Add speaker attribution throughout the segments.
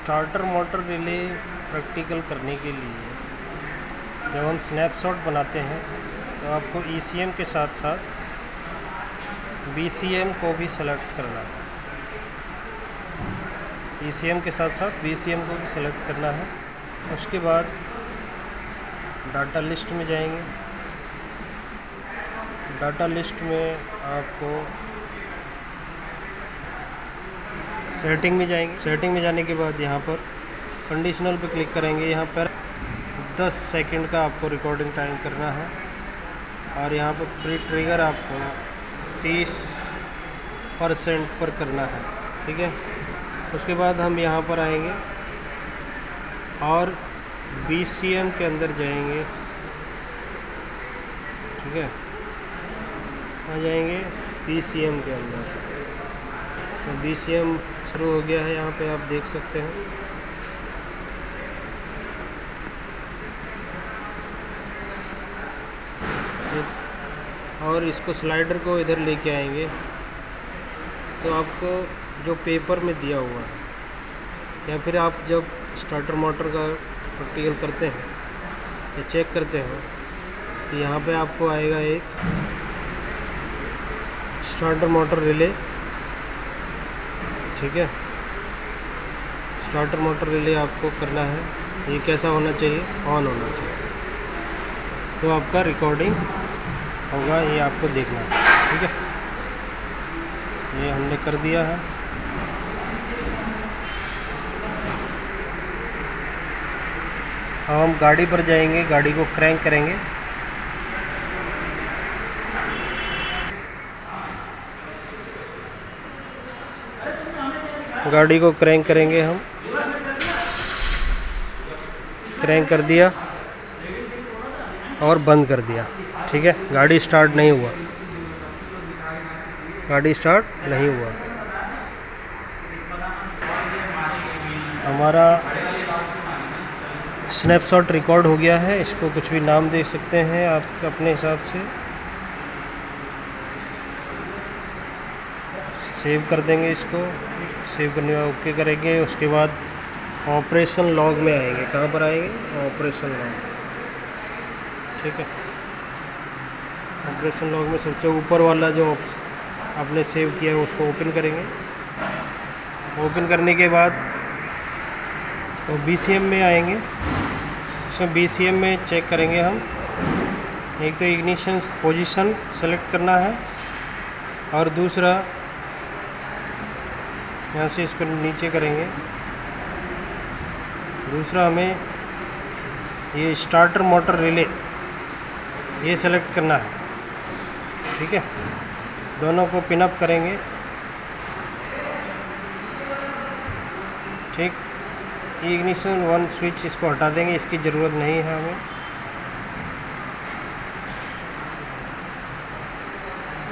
Speaker 1: Starter motor relay practical करने के लिए जब हम स्नैपशॉट बनाते हैं तो आपको ECM के साथ साथ BCM को भी सेलेक्ट करना है। ECM के साथ साथ BCM को भी सेलेक्ट करना है। उसके बाद डाटा लिस्ट में जाएंगे। डाटा लिस्ट में आपको सेटिंग में जाएंगे। सेटिंग में जाने के बाद यहाँ पर कंडीशनल पे क्लिक करेंगे। यहाँ पर 10 सेकंड का आपको रिकॉर्डिंग टाइम करना है और यहाँ पर प्री ट्रिगर आपको 30% पर करना है। ठीक है, उसके बाद हम यहाँ पर आएंगे और BCM के अंदर जाएंगे। ठीक है, आ जाएंगे BCM के अंदर। तो BCM शुरू हो गया है, यहाँ पे आप देख सकते हैं। और इसको स्लाइडर को इधर लेके आएंगे तो आपको जो पेपर में दिया हुआ है या फिर आप जब स्टार्टर मोटर का प्रैक्टिकल करते हैं या चेक करते हैं तो यहाँ पे आपको आएगा एक स्टार्टर मोटर रिले। ठीक है, स्टार्टर मोटर रिले आपको करना है। ये कैसा होना चाहिए? ऑन होना चाहिए, तो आपका रिकॉर्डिंग होगा। ये आपको देखना है। ठीक है, ये हमने कर दिया है। हम गाड़ी पर जाएंगे, गाड़ी को क्रैंक करेंगे। गाड़ी को क्रैंक करेंगे हम। क्रैंक कर दिया और बंद कर दिया। ठीक है, गाड़ी स्टार्ट नहीं हुआ। गाड़ी स्टार्ट नहीं हुआ। हमारा स्नैपशॉट रिकॉर्ड हो गया है। इसको कुछ भी नाम दे सकते हैं आप अपने हिसाब से। सेव कर देंगे इसको। सेव करने के बाद ओके करेंगे। उसके बाद ऑपरेशन लॉग में आएंगे। कहाँ पर आएंगे? Operation log. ठीक है, ऑपरेशन लॉग में सबसे ऊपर वाला जो आपने सेव किया है उसको ओपन करेंगे। ओपन करने के बाद तो BCM में आएंगे। उसमें BCM में चेक करेंगे हम। एक तो इग्निशन पोजीशन सेलेक्ट करना है और दूसरा यहाँ से इसको नीचे करेंगे। दूसरा हमें ये स्टार्टर मोटर रिले ये सेलेक्ट करना है। ठीक है, दोनों को पिन अप करेंगे। ठीक, इग्निशन 1 स्विच इसको हटा देंगे, इसकी ज़रूरत नहीं है हमें।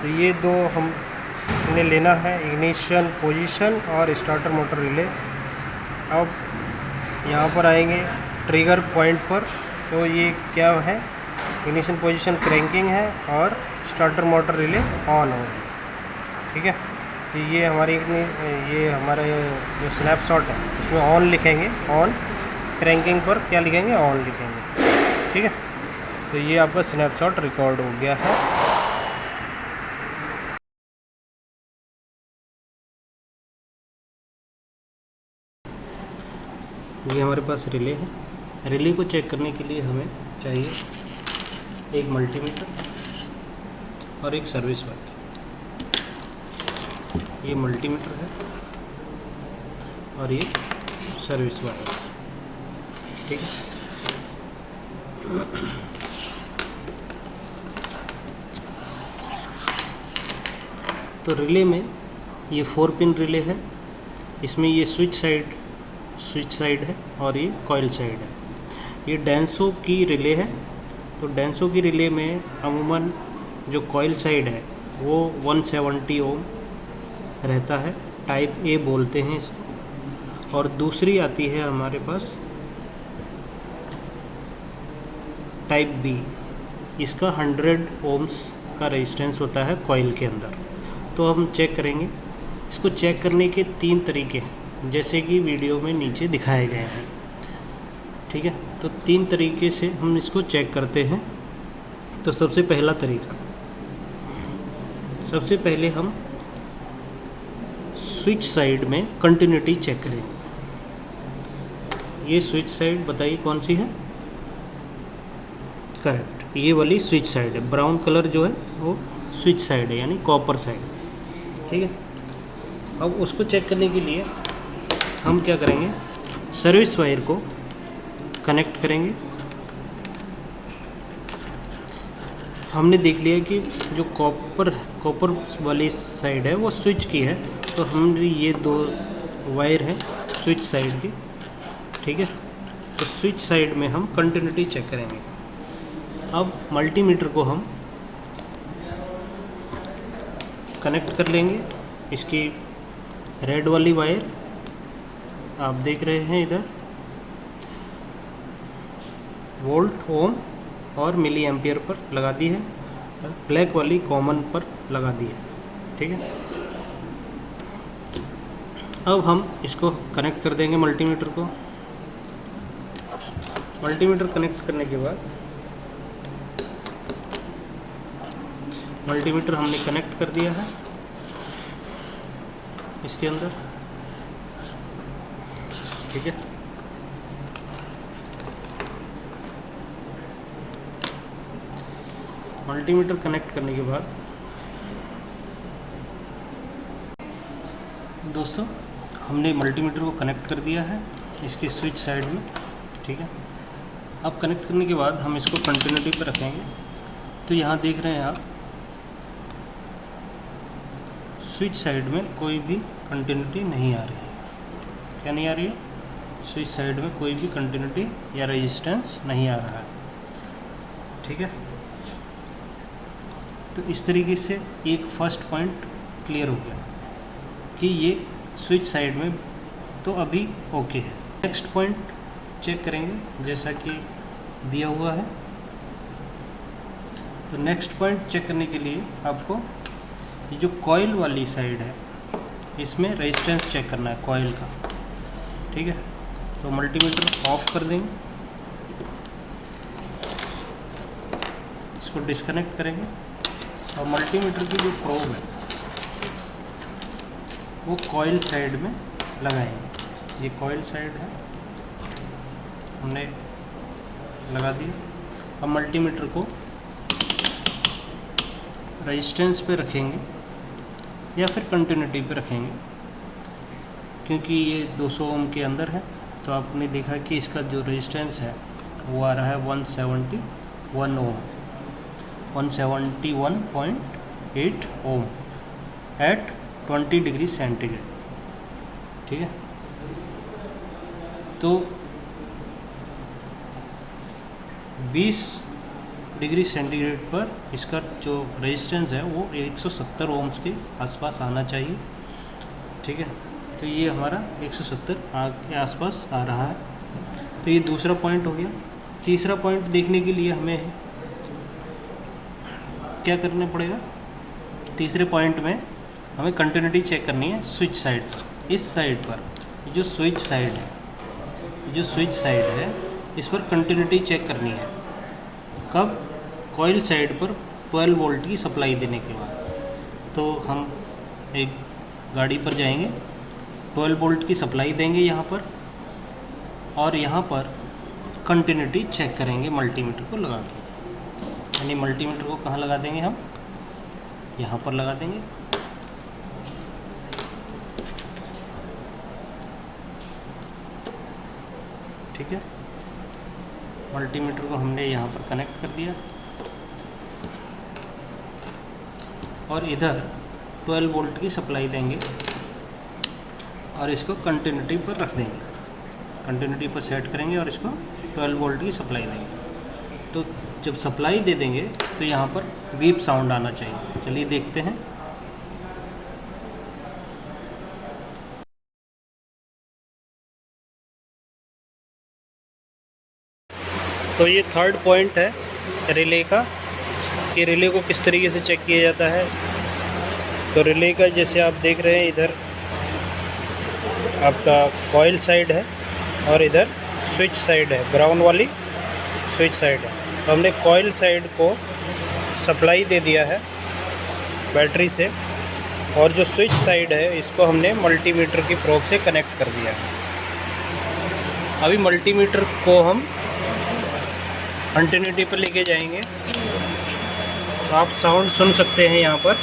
Speaker 1: तो ये दो हमने लेना है, इग्निशन पोजीशन और स्टार्टर मोटर रिले। अब यहाँ पर आएंगे ट्रिगर पॉइंट पर। तो ये क्या है? इग्निशन पोजीशन क्रैंकिंग है और स्टार्टर मोटर रिले ऑन हो। ठीक है, तो ये हमारा जो स्नैपशॉट है उसमें ऑन लिखेंगे। ऑन, क्रैंकिंग पर क्या लिखेंगे? ऑन लिखेंगे। ठीक है, तो ये आपका स्नैपशॉट रिकॉर्ड हो गया है। ये हमारे पास रिले है। रिले को चेक करने के लिए हमें चाहिए एक मल्टीमीटर और एक सर्विस वायर। ये मल्टीमीटर है और ये सर्विस वायर। ठीक है, तो रिले में ये 4 पिन रिले है। इसमें ये स्विच साइड है और ये कॉइल साइड है। ये डेंसो की रिले है। तो डेंसो की रिले में अमूमन जो कॉइल साइड है वो 170 ओम रहता है, टाइप A बोलते हैं इसको। और दूसरी आती है हमारे पास टाइप B, इसका 100 ओम्स का रेजिस्टेंस होता है कॉइल के अंदर। तो हम चेक करेंगे। इसको चेक करने के 3 तरीके हैं। जैसे कि वीडियो में नीचे दिखाए गए हैं। ठीक है, तो 3 तरीके से हम इसको चेक करते हैं। तो सबसे पहला तरीका, सबसे पहले हम स्विच साइड में कंटिन्यूटी चेक करेंगे। ये स्विच साइड बताइए कौन सी है? करेक्ट, ये वाली स्विच साइड है। ब्राउन कलर जो है वो स्विच साइड है, यानी कॉपर साइड। ठीक है, अब उसको चेक करने के लिए हम क्या करेंगे, सर्विस वायर को कनेक्ट करेंगे। हमने देख लिया कि जो कॉपर वाली साइड है वो स्विच की है, तो हम ये 2 वायर हैं स्विच साइड की। ठीक है, तो स्विच साइड में हम कंटिन्यूटी चेक करेंगे। अब मल्टीमीटर को हम कनेक्ट कर लेंगे। इसकी रेड वाली वायर आप देख रहे हैं इधर, वोल्ट, ओम और मिली एम्पियर पर लगा दी है। ब्लैक वाली कॉमन पर लगा दी है। ठीक है, अब हम इसको कनेक्ट कर देंगे मल्टीमीटर को। मल्टीमीटर कनेक्ट करने के बाद मल्टीमीटर हमने कनेक्ट कर दिया है इसके अंदर। ठीक है, मल्टीमीटर कनेक्ट करने के बाद दोस्तों हमने मल्टीमीटर को कनेक्ट कर दिया है इसकी स्विच साइड में। ठीक है, अब कनेक्ट करने के बाद हम इसको कंटिन्यूटी पर रखेंगे। तो यहाँ देख रहे हैं आप, स्विच साइड में कोई भी कंटिन्यूटी नहीं आ रही है। क्या नहीं आ रही है? स्विच साइड में कोई भी कंटिन्यूटी या रेजिस्टेंस नहीं आ रहा है। ठीक है, तो इस तरीके से एक फर्स्ट पॉइंट क्लियर हो गया कि ये स्विच साइड में तो अभी ओके है। नेक्स्ट पॉइंट चेक करेंगे जैसा कि दिया हुआ है। तो नेक्स्ट पॉइंट चेक करने के लिए आपको ये जो कॉइल वाली साइड है इसमें रेजिस्टेंस चेक करना है कॉइल का। ठीक है, तो मल्टीमीटर ऑफ कर देंगे, इसको डिस्कनेक्ट करेंगे और मल्टीमीटर की जो प्रोब है वो कॉइल साइड में लगाएंगे। ये कॉइल साइड है, हमने लगा दी। अब मल्टीमीटर को रेजिस्टेंस पे रखेंगे या फिर कंटिन्यूटी पे रखेंगे, क्योंकि ये 200 ओम के अंदर है। तो आपने देखा कि इसका जो रेजिस्टेंस है वो आ रहा है 171 ओम, 171.8 ओम एट 20 डिग्री सेंटीग्रेड। ठीक है, तो 20 डिग्री सेंटीग्रेड पर इसका जो रेजिस्टेंस है वो 170 ओम्स के आसपास आना चाहिए। ठीक है, तो ये हमारा 170 के आसपास आ रहा है। तो ये दूसरा पॉइंट हो गया। तीसरा पॉइंट देखने के लिए हमें क्या करना पड़ेगा? तीसरे पॉइंट में हमें कंटिन्यूटी चेक करनी है स्विच साइड पर। इस साइड पर जो स्विच साइड है इस पर कंटिन्यूटी चेक करनी है। कब? कॉइल साइड पर 12 वोल्ट की सप्लाई देने के बाद। तो हम एक गाड़ी पर जाएंगे, 12 वोल्ट की सप्लाई देंगे यहाँ पर, और यहाँ पर कंटिन्यूटी चेक करेंगे मल्टीमीटर को लगा के। यानी मल्टीमीटर को कहाँ लगा देंगे हम? यहाँ पर लगा देंगे। ठीक है, मल्टीमीटर को हमने यहाँ पर कनेक्ट कर दिया और इधर 12 वोल्ट की सप्लाई देंगे और इसको कंटिन्यूटी पर रख देंगे। कंटिन्यूटी पर सेट करेंगे और इसको 12 वोल्ट की सप्लाई देंगे। तो जब सप्लाई दे देंगे तो यहाँ पर बीप साउंड आना चाहिए। चलिए देखते हैं। तो ये थर्ड पॉइंट है रिले का, कि रिले को किस तरीके से चेक किया जाता है। तो रिले का जैसे आप देख रहे हैं इधर आपका कॉइल साइड है और इधर स्विच साइड है, ब्राउन वाली स्विच साइड है। तो हमने कॉइल साइड को सप्लाई दे दिया है बैटरी से, और जो स्विच साइड है इसको हमने मल्टीमीटर की प्रोब से कनेक्ट कर दिया है। अभी मल्टीमीटर को हम कंटिन्यूटी पर लेके जाएंगे, तो आप साउंड सुन सकते हैं। यहाँ पर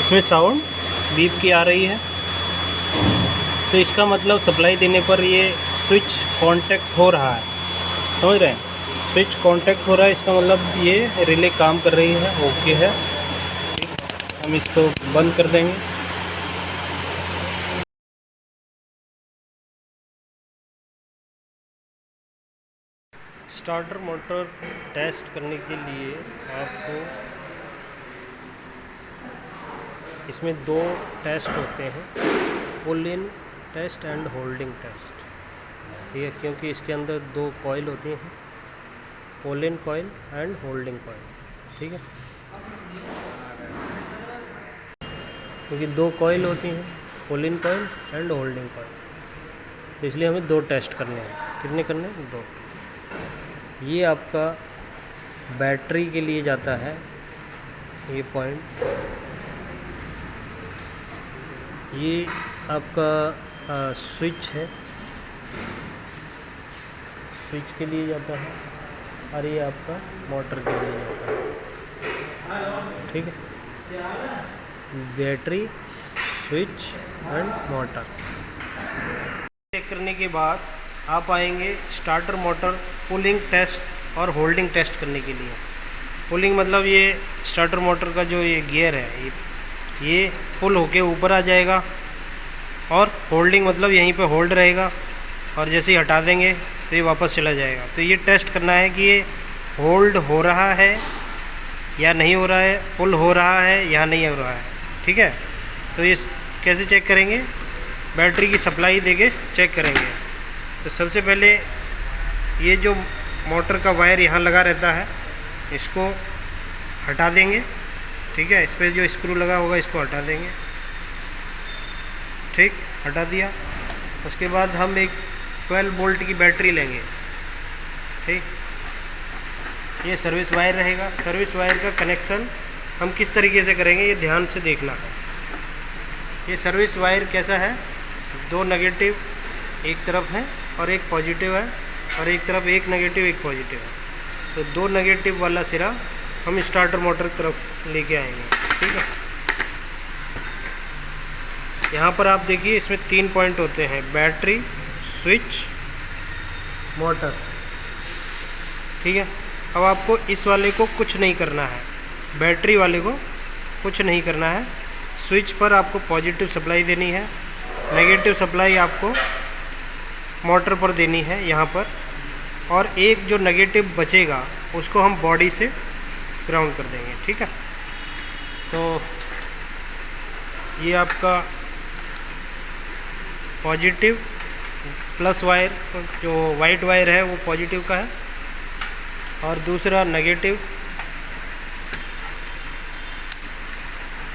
Speaker 1: इसमें साउंड बीप की आ रही है, तो इसका मतलब सप्लाई देने पर ये स्विच कांटेक्ट हो रहा है, समझ रहे हैं? स्विच कांटेक्ट हो रहा है, इसका मतलब ये रिले काम कर रही है, ओके है। हम इसको बंद कर देंगे। स्टार्टर मोटर टेस्ट करने के लिए आपको इसमें 2 टेस्ट होते हैं, पुल इन टेस्ट एंड होल्डिंग टेस्ट, ठीक है? क्योंकि इसके अंदर 2 कॉइल होती हैं, पुल in coil and holding coil, ठीक है? क्योंकि 2 कॉइल होती हैं, पुल in coil and holding coil, तो इसलिए हमें 2 टेस्ट करने हैं। कितने करने हैं? 2। ये आपका बैटरी के लिए जाता है, ये पॉइंट, ये आपका स्विच है, स्विच के लिए जाता है, और ये आपका मोटर के लिए जाता है, ठीक है? Battery, switch and motor. Check करने के बाद आप आएंगे स्टार्टर मोटर पुलिंग टेस्ट और होल्डिंग टेस्ट करने के लिए। पुलिंग मतलब ये स्टार्टर मोटर का जो ये गियर है, ये पुल होके ऊपर आ जाएगा, और होल्डिंग मतलब यहीं पे होल्ड रहेगा, और जैसे ही हटा देंगे तो ये वापस चला जाएगा। तो ये टेस्ट करना है कि ये होल्ड हो रहा है या नहीं हो रहा है, पुल हो रहा है या नहीं हो रहा है, ठीक है? तो ये कैसे चेक करेंगे? बैटरी की सप्लाई देके चेक करेंगे। तो सबसे पहले ये जो मोटर का वायर यहाँ लगा रहता है, इसको हटा देंगे, ठीक है? इस पर जो स्क्रू लगा होगा इसको हटा देंगे, ठीक? हटा दिया। उसके बाद हम एक 12 वोल्ट की बैटरी लेंगे, ठीक? ये सर्विस वायर रहेगा। सर्विस वायर का कनेक्शन हम किस तरीके से करेंगे ये ध्यान से देखना है। ये सर्विस वायर कैसा है? 2 नेगेटिव एक तरफ है और एक पॉजिटिव है, और एक तरफ एक नेगेटिव एक पॉजिटिव है। तो 2 नेगेटिव वाला सिरा हम स्टार्टर मोटर की तरफ लेके आएंगे, ठीक है? यहाँ पर आप देखिए इसमें 3 पॉइंट होते हैं, बैटरी, स्विच, मोटर, ठीक है? अब आपको इस वाले को कुछ नहीं करना है, बैटरी वाले को कुछ नहीं करना है। स्विच पर आपको पॉजिटिव सप्लाई देनी है, नेगेटिव सप्लाई आपको मोटर पर देनी है यहाँ पर, और एक जो नेगेटिव बचेगा उसको हम बॉडी से ग्राउंड कर देंगे, ठीक है? तो ये आपका पॉजिटिव प्लस वायर, जो वाइट वायर है वो पॉजिटिव का है, और दूसरा नेगेटिव।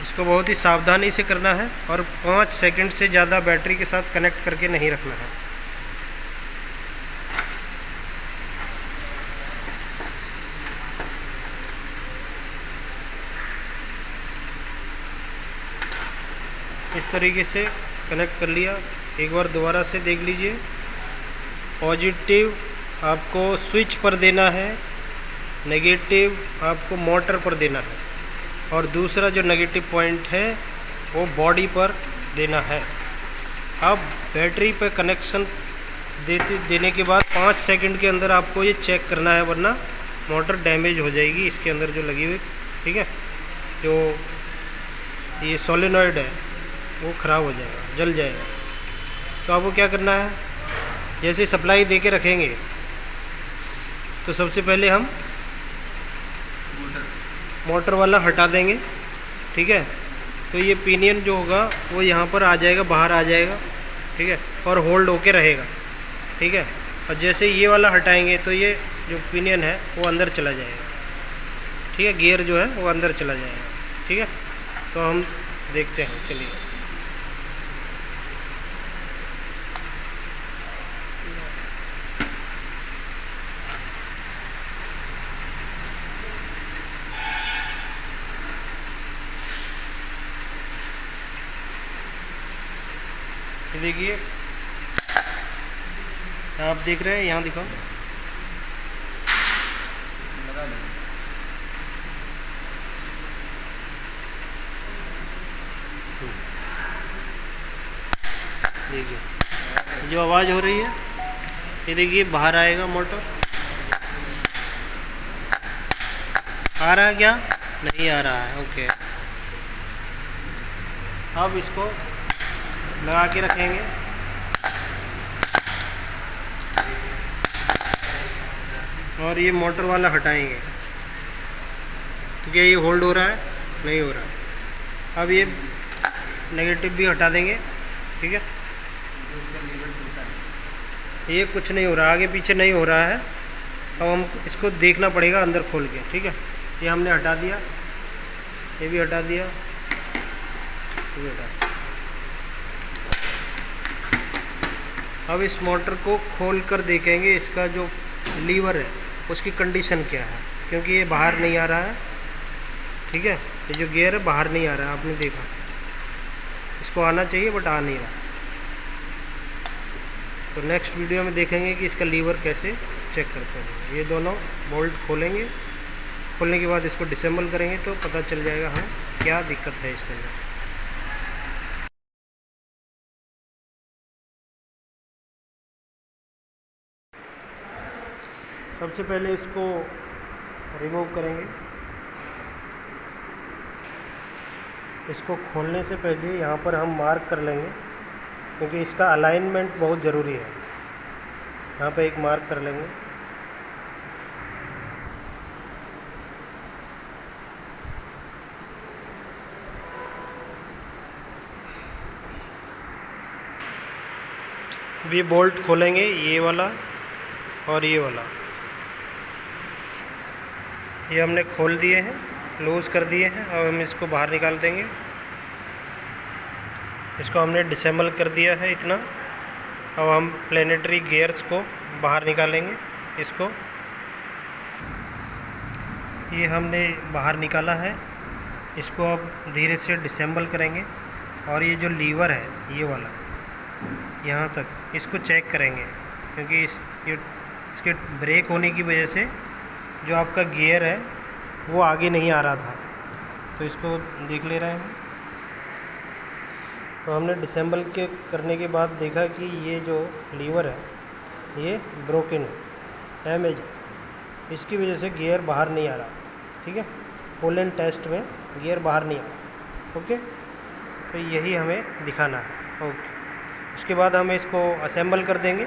Speaker 1: इसको बहुत ही सावधानी से करना है, और 5 सेकंड से ज़्यादा बैटरी के साथ कनेक्ट करके नहीं रखना है। इस तरीके से कनेक्ट कर लिया। एक बार दोबारा से देख लीजिए। पॉजिटिव आपको स्विच पर देना है, नेगेटिव आपको मोटर पर देना है, और दूसरा जो नेगेटिव पॉइंट है वो बॉडी पर देना है। अब बैटरी पर कनेक्शन देने के बाद 5 सेकंड के अंदर आपको ये चेक करना है, वरना मोटर डैमेज हो जाएगी इसके अंदर जो लगी हुई, ठीक है? जो ये सोलेनॉइड है वो ख़राब हो जाएगा, जल जाएगा। तो आपको क्या करना है, जैसे सप्लाई दे के रखेंगे तो सबसे पहले हम मोटर वाला हटा देंगे, ठीक है? तो ये पिनियन जो होगा वो यहाँ पर आ जाएगा, बाहर आ जाएगा, ठीक है? और होल्ड होके रहेगा, ठीक है? और जैसे ये वाला हटाएंगे तो ये जो पिनियन है वो अंदर चला जाएगा, ठीक है? गियर जो है वो अंदर चला जाएगा, ठीक है? तो हम देखते हैं, चलिए। ये देखिए, आप देख रहे हैं, यहाँ दिखाओ। देखिए जो आवाज़ हो रही है, ये देखिए बाहर आएगा मोटर। आ रहा है क्या? नहीं आ रहा है। ओके, अब इसको लगा के रखेंगे। और ये मोटर वाला हटाएंगे, तो क्या ये होल्ड हो रहा है? नहीं हो रहा। अब ये नेगेटिव भी हटा देंगे, ठीक है। ये कुछ नहीं हो रहा, आगे पीछे नहीं हो रहा है। अब हम इसको देखना पड़ेगा अंदर खोल के, ठीक है। ये हमने हटा दिया, ये भी हटा दिया, ये भी हटा दिया। अब इस मोटर को खोल कर देखेंगे इसका जो लीवर है उसकी कंडीशन क्या है, क्योंकि ये बाहर नहीं आ रहा है, ठीक है। ये जो गियर है बाहर नहीं आ रहा है, आपने देखा, इसको आना चाहिए बट आ नहीं रहा। तो नेक्स्ट वीडियो में देखेंगे कि इसका लीवर कैसे चेक करते हैं। ये दोनों बोल्ट खोलेंगे, खोलने के बाद इसको डिसेंबल करेंगे तो पता चल जाएगा हाँ क्या दिक्कत है इसके अंदर। सबसे पहले इसको रिमूव करेंगे। इसको खोलने से पहले यहाँ पर हम मार्क कर लेंगे, क्योंकि इसका अलाइनमेंट बहुत ज़रूरी है। यहाँ पे एक मार्क कर लेंगे। अब ये बोल्ट खोलेंगे, ये वाला और ये वाला, ये हमने खोल दिए हैं, लूज़ कर दिए हैं। अब हम इसको बाहर निकाल देंगे। इसको हमने डिसेंबल कर दिया है इतना। अब हम प्लेनेटरी गियर्स को बाहर निकालेंगे। इसको ये हमने बाहर निकाला है, इसको अब धीरे से डिसेंबल करेंगे। और ये जो लीवर है ये वाला, यहाँ तक इसको चेक करेंगे, क्योंकि इसके ब्रेक होने की वजह से जो आपका गियर है वो आगे नहीं आ रहा था, तो इसको देख ले रहे हैं। तो हमने डिसेंबल के करने के बाद देखा कि ये जो लीवर है ये ब्रोकन है, डैमेज है, इसकी वजह से गियर बाहर नहीं आ रहा, ठीक है। पोलन टेस्ट में गियर बाहर नहीं आ रहा, ओके। तो यही हमें दिखाना है, ओके। उसके बाद हम इसको असेंबल कर देंगे।